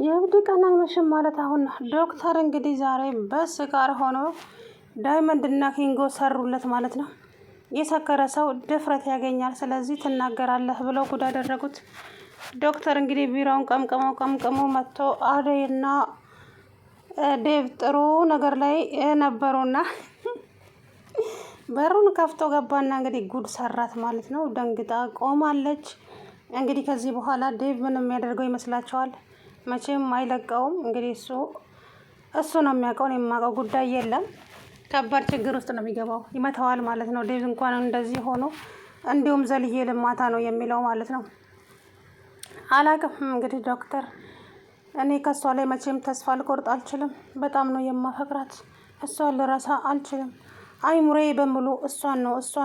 የእብድ ቀን አይመሽም ማለት አሁን ነው። ዶክተር እንግዲህ ዛሬ በስካር ሆኖ ዳይመንድ እና ኪንጎ ሰሩለት ማለት ነው። የሰከረ ሰው ድፍረት ያገኛል፣ ስለዚህ ትናገራለህ ብለው ጉድ አደረጉት። ዶክተር እንግዲህ ቢራውን ቀምቅሞ መጥቶ አደይና ዴቭ ጥሩ ነገር ላይ ነበሩና በሩን ከፍቶ ገባና እንግዲህ ጉድ ሰራት ማለት ነው። ደንግጣ ቆማለች። እንግዲህ ከዚህ በኋላ ዴቭ ምን የሚያደርገው ይመስላችኋል? መቼም አይለቀውም። እንግዲህ እሱ ነው የሚያውቀው፣ የማውቀው ጉዳይ የለም። ከባድ ችግር ውስጥ ነው የሚገባው፣ ይመታዋል ማለት ነው። ዴቭ እንኳን እንደዚህ ሆኖ እንዲሁም ዘልዬ ልማታ ነው የሚለው ማለት ነው። አላቅም እንግዲህ ዶክተር፣ እኔ ከእሷ ላይ መቼም ተስፋ ልቆርጥ አልችልም። በጣም ነው የማፈቅራት፣ እሷን ልረሳ አልችልም። አይሙሬ በሙሉ እሷን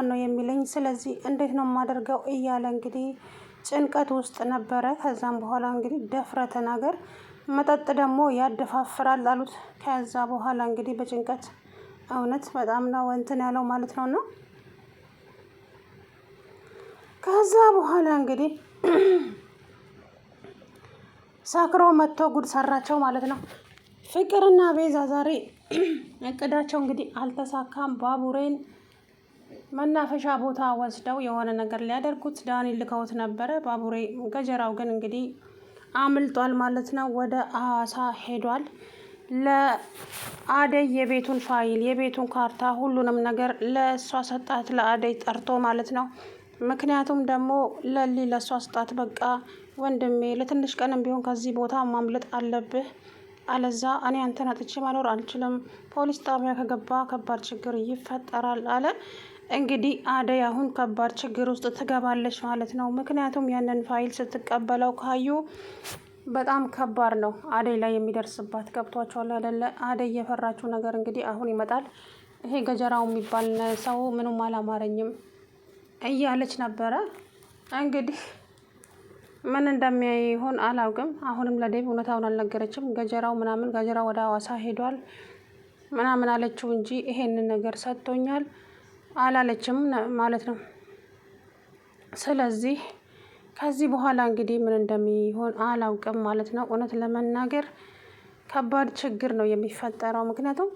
ነው የሚለኝ። ስለዚህ እንዴት ነው የማደርገው እያለ እንግዲህ ጭንቀት ውስጥ ነበረ። ከዛም በኋላ እንግዲህ ደፍረ ተናገር፣ መጠጥ ደግሞ ያደፋፍራል አሉት። ከዛ በኋላ እንግዲህ በጭንቀት እውነት በጣም ነው እንትን ያለው ማለት ነው። እና ከዛ በኋላ እንግዲህ ሳክሮ መጥቶ ጉድ ሰራቸው ማለት ነው። ፍቅርና ቤዛ ዛሬ እቅዳቸው እንግዲህ አልተሳካም። ባቡሬን መናፈሻ ቦታ ወስደው የሆነ ነገር ሊያደርጉት ዳኒ ልከውት ነበረ። ባቡሬ ገጀራው ግን እንግዲህ አምልጧል ማለት ነው። ወደ ሐዋሳ ሄዷል። ለአደይ የቤቱን ፋይል፣ የቤቱን ካርታ፣ ሁሉንም ነገር ለእሷ ሰጣት፣ ለአደይ ጠርቶ ማለት ነው። ምክንያቱም ደግሞ ለእሷ ስጣት። በቃ ወንድሜ ለትንሽ ቀንም ቢሆን ከዚህ ቦታ ማምለጥ አለብህ፣ አለዛ እኔ አንተን አጥቼ መኖር አልችልም። ፖሊስ ጣቢያ ከገባ ከባድ ችግር ይፈጠራል አለ። እንግዲህ አደይ አሁን ከባድ ችግር ውስጥ ትገባለች ማለት ነው። ምክንያቱም ያንን ፋይል ስትቀበለው ካዩ በጣም ከባድ ነው አደይ ላይ የሚደርስባት። ገብቷቸዋል አይደለ? አደይ የፈራችው ነገር እንግዲህ አሁን ይመጣል። ይሄ ገጀራው የሚባል ሰው ምንም አላማረኝም እያለች ነበረ። እንግዲህ ምን እንደሚያይ ይሆን አላውቅም። አሁንም ለዴቭ እውነታውን አልነገረችም። ገጀራው ወደ ሐዋሳ ሄዷል ምናምን አለችው እንጂ ይሄንን ነገር ሰጥቶኛል አላለችም ማለት ነው። ስለዚህ ከዚህ በኋላ እንግዲህ ምን እንደሚሆን አላውቅም ማለት ነው። እውነት ለመናገር ከባድ ችግር ነው የሚፈጠረው። ምክንያቱም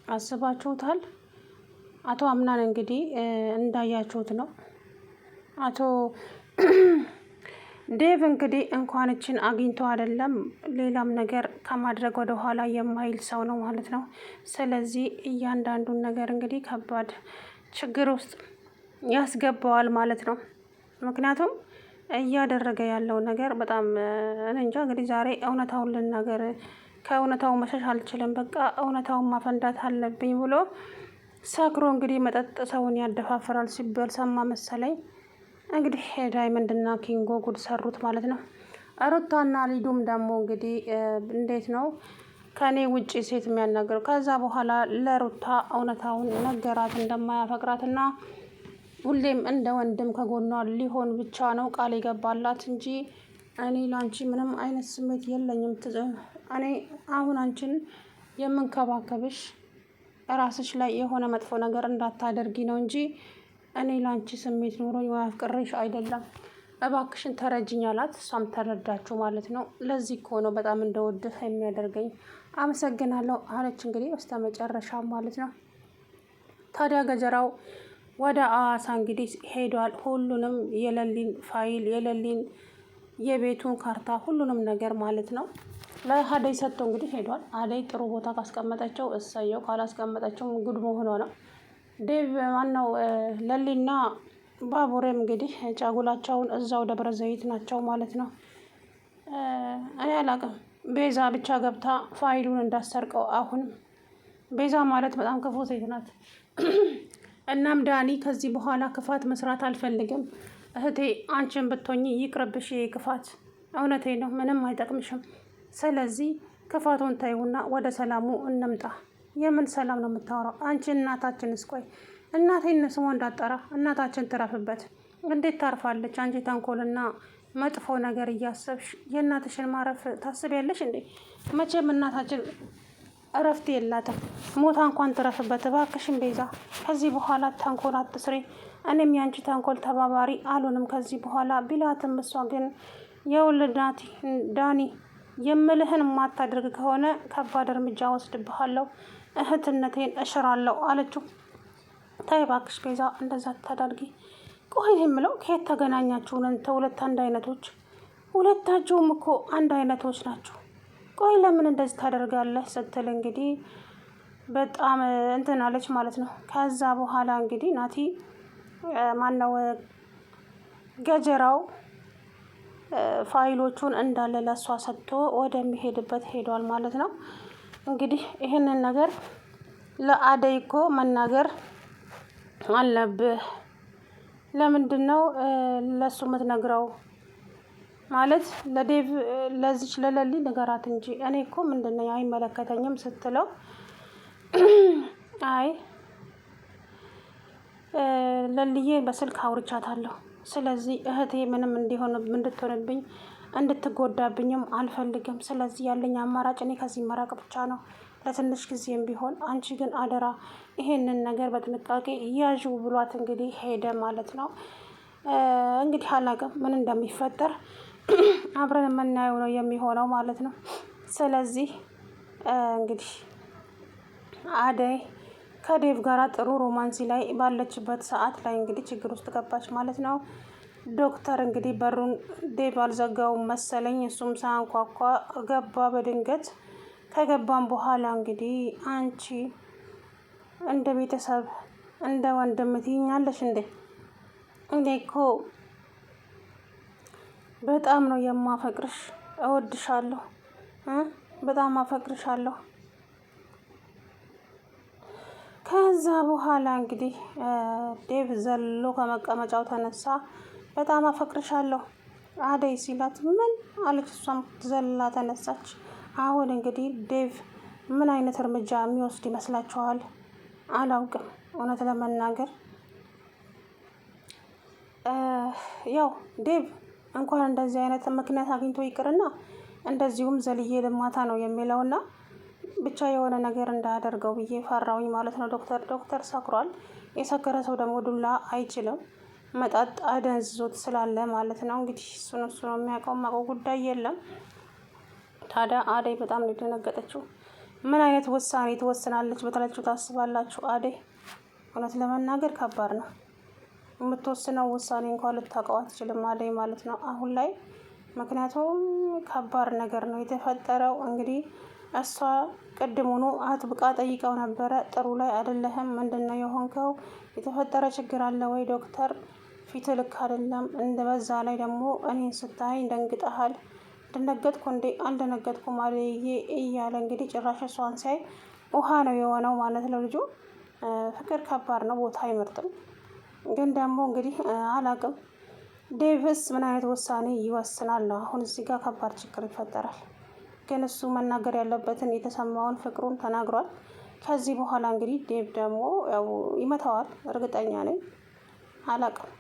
አስባችሁታል፣ አቶ አምናን እንግዲህ እንዳያችሁት ነው። አቶ ዴቭ እንግዲህ እንኳን እችን አግኝቶ አይደለም ሌላም ነገር ከማድረግ ወደ ኋላ የማይል ሰው ነው ማለት ነው። ስለዚህ እያንዳንዱን ነገር እንግዲህ ከባድ ችግር ውስጥ ያስገባዋል ማለት ነው። ምክንያቱም እያደረገ ያለው ነገር በጣም እንጃ። እንግዲህ ዛሬ እውነታውን ልናገር፣ ከእውነታው መሸሽ አልችልም፣ በቃ እውነታውን ማፈንዳት አለብኝ ብሎ ሰክሮ እንግዲህ መጠጥ ሰውን ያደፋፍራል ሲባል ሰማ መሰለኝ። እንግዲህ ዳይመንድና ኪንጎ ጉድ ሰሩት ማለት ነው። ሩታና ሊዱም ደግሞ እንግዲህ እንዴት ነው ከኔ ውጪ ሴት የሚያናገረው? ከዛ በኋላ ለሩታ እውነታውን ነገራት፣ እንደማያፈቅራትና ሁሌም እንደ ወንድም ከጎኗ ሊሆን ብቻ ነው ቃል የገባላት እንጂ እኔ ላንቺ ምንም አይነት ስሜት የለኝም። እኔ አሁን አንቺን የምንከባከብሽ ራስሽ ላይ የሆነ መጥፎ ነገር እንዳታደርጊ ነው እንጂ እኔ ላንቺ ስሜት ኖሮኝ ወይ አፍቅሬሽ አይደለም፣ እባክሽን ተረጅኝ አላት። እሷም ተረዳችሁ ማለት ነው። ለዚህ እኮ ነው በጣም እንደወድህ የሚያደርገኝ፣ አመሰግናለሁ አለች። እንግዲህ በስተ መጨረሻ ማለት ነው። ታዲያ ገጀራው ወደ ሐዋሳ እንግዲህ ሄዷል። ሁሉንም የሌሊን ፋይል፣ የሌሊን የቤቱን ካርታ፣ ሁሉንም ነገር ማለት ነው ለአደይ ሰጥቶ እንግዲህ ሄዷል። አደይ ጥሩ ቦታ ካስቀመጠችው እሰየው፣ ካላስቀመጠችው ጉድ መሆኗ ነው። ዴቭ ማነው ለሊና ባቡሬም እንግዲህ ጫጉላቸውን እዛው ደብረ ዘይት ናቸው ማለት ነው። እኔ አላቅም፣ ቤዛ ብቻ ገብታ ፋይሉን እንዳሰርቀው። አሁን ቤዛ ማለት በጣም ክፉ ሴት ናት። እናም ዳኒ ከዚህ በኋላ ክፋት መስራት አልፈልግም እህቴ፣ አንቺን ብትሆኚ ይቅርብሽ ይሄ ክፋት፣ እውነቴ ነው፣ ምንም አይጠቅምሽም። ስለዚህ ክፋቱን ታይውና ወደ ሰላሙ እንምጣ። የምን ሰላም ነው የምታወራው አንቺ? እናታችንስ? ቆይ እናቴን ስሟ እንዳጠራ እናታችን ትረፍበት። እንዴት ታርፋለች? አንቺ ተንኮልና መጥፎ ነገር እያሰብሽ የእናትሽን ማረፍ ታስቢያለሽ እንዴ? መቼም እናታችን እረፍት የላትም። ሞታ እንኳን ትረፍበት። እባክሽን ቤዛ ከዚህ በኋላ ተንኮል አትስሪ። እኔም ያንቺ ተንኮል ተባባሪ አልሆንም ከዚህ በኋላ ቢላትም፣ እሷ ግን የውልዳት ዳኒ የምልህን የማታደርግ ከሆነ ከባድ እርምጃ ወስድብሃለሁ፣ እህትነቴን እሽራለሁ አለችው። ተይ እባክሽ ቤዛ እንደዛ ታዳርጊ። ቆይ የምለው ከየት ተገናኛችሁ? ሁለት አንድ አይነቶች፣ ሁለታችሁም እኮ አንድ አይነቶች ናቸው። ቆይ ለምን እንደዚህ ታደርጋለህ? ስትል እንግዲህ በጣም እንትን አለች ማለት ነው። ከዛ በኋላ እንግዲህ ናቲ ማነው ገጀራው ፋይሎቹን እንዳለ ለእሷ ሰጥቶ ወደሚሄድበት ሄዷል ማለት ነው። እንግዲህ ይህንን ነገር ለአደይ እኮ መናገር አለብህ። ለምንድን ነው ለሱ የምትነግረው? ማለት ለዴቭ ለዚች ለለሊ ንገራት እንጂ እኔ እኮ ምንድን ነው አይመለከተኝም ስትለው አይ ለልዬ በስልክ አውርቻታለሁ። ስለዚህ እህቴ ምንም እንድትሆንብኝ እንድትጎዳብኝም አልፈልግም። ስለዚህ ያለኝ አማራጭ እኔ ከዚህ መራቅ ብቻ ነው፣ ለትንሽ ጊዜም ቢሆን። አንቺ ግን አደራ ይሄንን ነገር በጥንቃቄ እያዥ ብሏት እንግዲህ ሄደ ማለት ነው። እንግዲህ አላውቅም ምን እንደሚፈጠር አብረን የምናየው ነው የሚሆነው ማለት ነው። ስለዚህ እንግዲህ አደይ ከዴቭ ጋር ጥሩ ሮማንሲ ላይ ባለችበት ሰዓት ላይ እንግዲህ ችግር ውስጥ ገባች ማለት ነው። ዶክተር እንግዲህ በሩን ዴቭ አልዘጋውም መሰለኝ፣ እሱም ሳያንኳኳ ገባ በድንገት። ከገባም በኋላ እንግዲህ አንቺ እንደ ቤተሰብ እንደ ወንድም ትይኛለሽ እንዴ? እንዴ እኮ በጣም ነው የማፈቅርሽ፣ እወድሻለሁ፣ በጣም አፈቅርሻለሁ። ከዛ በኋላ እንግዲህ ዴቭ ዘሎ ከመቀመጫው ተነሳ። በጣም አፈቅርሻለሁ አደይ ሲላት ምን አለች? እሷም ዘላ ተነሳች። አሁን እንግዲህ ዴቭ ምን አይነት እርምጃ የሚወስድ ይመስላችኋል? አላውቅም እውነት ለመናገር ያው ዴቭ እንኳን እንደዚህ አይነት ምክንያት አግኝቶ ይቅርና እንደዚሁም ዘልዬ ልማታ ነው የሚለውና ብቻ የሆነ ነገር እንዳያደርገው ብዬ ፈራውኝ ማለት ነው። ዶክተር ሰክሯል። የሰከረ ሰው ደግሞ ዱላ አይችልም። መጠጥ አደንዝዞት ስላለ ማለት ነው። እንግዲህ እሱ ነው የሚያውቀው ጉዳይ የለም። ታዲያ አደይ በጣም ነው የደነገጠችው። ምን አይነት ውሳኔ ትወስናለች ብላችሁ ታስባላችሁ? አደይ እውነት ለመናገር ከባድ ነው። የምትወስነው ውሳኔ እንኳን ልታውቀው አትችልም አደይ ማለት ነው አሁን ላይ። ምክንያቱም ከባድ ነገር ነው የተፈጠረው። እንግዲህ እሷ ቅድሙኑ አጥብቃ ጠይቀው ነበረ። ጥሩ ላይ አይደለህም፣ ምንድን ነው የሆንከው? የተፈጠረ ችግር አለ ወይ ዶክተር? ፊት ልክ አይደለም። በዛ ላይ ደግሞ እኔን ስታይ ደንግጠሃል። ደነገጥኩ እንዴ? አልደነገጥኩም አደይዬ እያለ እንግዲህ ጭራሽ እሷን ሲያይ ውሃ ነው የሆነው ማለት ነው ልጁ። ፍቅር ከባድ ነው፣ ቦታ አይመርጥም። ግን ደግሞ እንግዲህ አላቅም ዴቭስ ምን አይነት ውሳኔ ይወስናል ነው አሁን እዚህ ጋር ከባድ ችግር ይፈጠራል። ግን እሱ መናገር ያለበትን የተሰማውን ፍቅሩን ተናግሯል። ከዚህ በኋላ እንግዲህ ዴቭ ደግሞ ያው ይመታዋል እርግጠኛ ነኝ፣ አላቅም።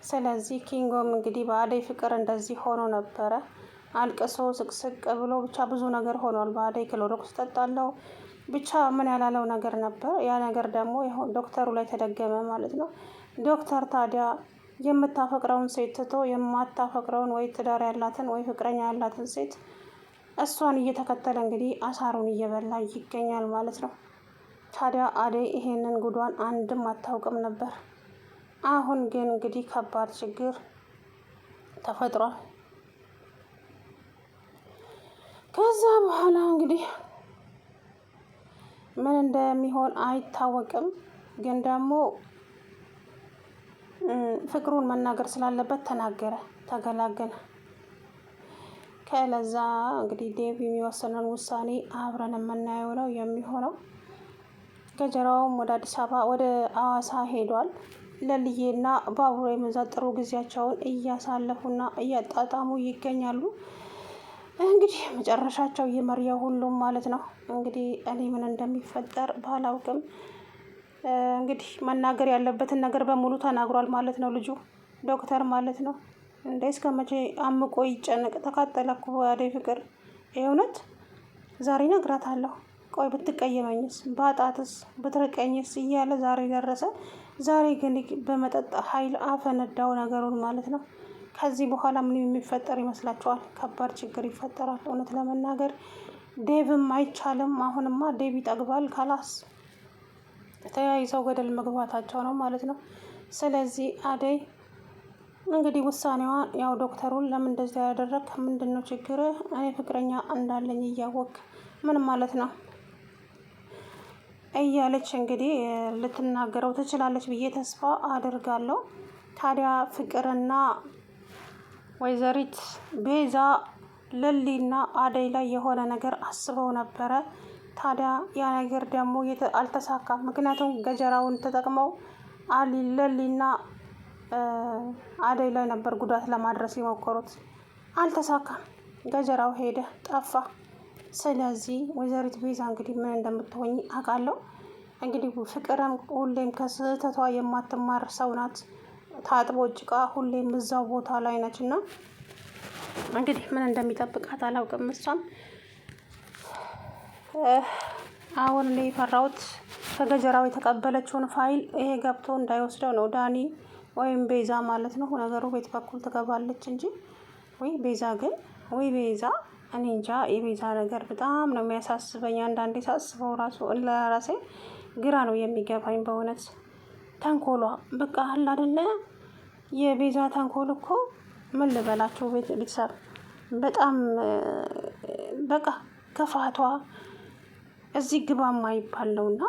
ስለዚህ ኪንጎም እንግዲህ በአደይ ፍቅር እንደዚህ ሆኖ ነበረ። አልቅሶ ስቅስቅ ብሎ ብቻ ብዙ ነገር ሆኗል። በአደይ ክሎሮክስ ጠጣለው ብቻ ምን ያላለው ነገር ነበር። ያ ነገር ደግሞ ዶክተሩ ላይ ተደገመ ማለት ነው። ዶክተር ታዲያ የምታፈቅረውን ሴት ትቶ የማታፈቅረውን ወይ ትዳር ያላትን ወይ ፍቅረኛ ያላትን ሴት እሷን እየተከተለ እንግዲህ አሳሩን እየበላ ይገኛል ማለት ነው። ታዲያ አደይ ይሄንን ጉዷን አንድም አታውቅም ነበር። አሁን ግን እንግዲህ ከባድ ችግር ተፈጥሯል። ከዛ በኋላ እንግዲህ ምን እንደሚሆን አይታወቅም። ግን ደግሞ ፍቅሩን መናገር ስላለበት ተናገረ፣ ተገላገለ። ከለዛ እንግዲህ ዴቭ የሚወሰነውን ውሳኔ አብረን የምናየው ነው የሚሆነው። ገጀራውም ወደ አዲስ አበባ ወደ አዋሳ ሄዷል። ለልዬና ባቡሬ የመዛ ጥሩ ጊዜያቸውን እያሳለፉና እያጣጣሙ ይገኛሉ። እንግዲህ መጨረሻቸው እየመሪያ ሁሉም ማለት ነው። እንግዲህ እኔ ምን እንደሚፈጠር ባላውቅም እንግዲህ መናገር ያለበትን ነገር በሙሉ ተናግሯል ማለት ነው ልጁ ዶክተር ማለት ነው። እንደ እስከ መቼ አምቆ ይጨነቅ? ተካተለኩ አደይ ፍቅር የእውነት ዛሬ እነግራታለሁ። ቆይ ብትቀየመኝስ፣ ባጣትስ፣ ብትርቀኝስ እያለ ዛሬ ደረሰ። ዛሬ ግን በመጠጥ ኃይል አፈነዳው ነገሩን ማለት ነው። ከዚህ በኋላ ምን የሚፈጠር ይመስላችኋል? ከባድ ችግር ይፈጠራል። እውነት ለመናገር ዴቭም አይቻልም። አሁንማ ዴቭ ይጠግባል። ካላስ ተያይዘው ገደል መግባታቸው ነው ማለት ነው። ስለዚህ አደይ እንግዲህ ውሳኔዋ ያው ዶክተሩን ለምን እንደዚያ ያደረግ ምንድን ነው ችግር? እኔ ፍቅረኛ እንዳለኝ እያወቅ ምን ማለት ነው እያለች እንግዲህ ልትናገረው ትችላለች ብዬ ተስፋ አደርጋለሁ። ታዲያ ፍቅርና ወይዘሪት ቤዛ ለሊና አደይ ላይ የሆነ ነገር አስበው ነበረ። ታዲያ ያ ነገር ደግሞ አልተሳካም። ምክንያቱም ገጀራውን ተጠቅመው ለሊና አደይ ላይ ነበር ጉዳት ለማድረስ የሞከሩት። አልተሳካም። ገጀራው ሄደ፣ ጠፋ። ስለዚህ ወይዘሪት ቤዛ እንግዲህ ምን እንደምትሆኝ አውቃለሁ። እንግዲህ ፍቅርም ሁሌም ከስህተቷ የማትማር ሰው ናት። ታጥቦ ጭቃ ሁሌም እዛው ቦታ ላይ ነች እና እንግዲህ ምን እንደሚጠብቃት አላውቅም። እሷም አሁን እኔ የፈራሁት ከገጀራው የተቀበለችውን ፋይል ይሄ ገብቶ እንዳይወስደው ነው። ዳኒ ወይም ቤዛ ማለት ነው። ነገሩ ቤት በኩል ትገባለች እንጂ ወይ ቤዛ ግን ወይ ቤዛ እኔ እንጃ። የቤዛ ነገር በጣም ነው የሚያሳስበኝ። አንዳንዴ ሳስበው ለራሴ ግራ ነው የሚገባኝ በእውነት ተንኮሏ። በቃ አለ አይደለ የቤዛ ተንኮል እኮ ምን ልበላችሁ ቤተሰብ በጣም በቃ ክፋቷ እዚህ ግባ የማይባል ነውና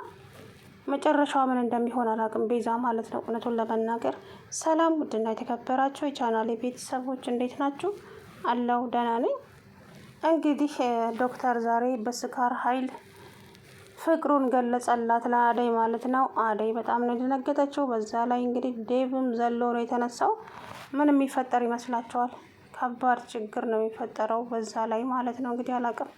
መጨረሻዋ ምን እንደሚሆን አላውቅም። ቤዛ ማለት ነው እውነቱን ለመናገር። ሰላም ውድና የተከበራችሁ የቻናሌ ቤተሰቦች እንዴት ናችሁ? አለው ደህና ነኝ። እንግዲህ ዶክተር ዛሬ በስካር ኃይል ፍቅሩን ገለጸላት ለአደይ ማለት ነው። አደይ በጣም ነው የደነገጠችው። በዛ ላይ እንግዲህ ዴቭም ዘሎ ነው የተነሳው። ምን የሚፈጠር ይመስላችኋል? ከባድ ችግር ነው የሚፈጠረው በዛ ላይ ማለት ነው። እንግዲህ አላውቅም።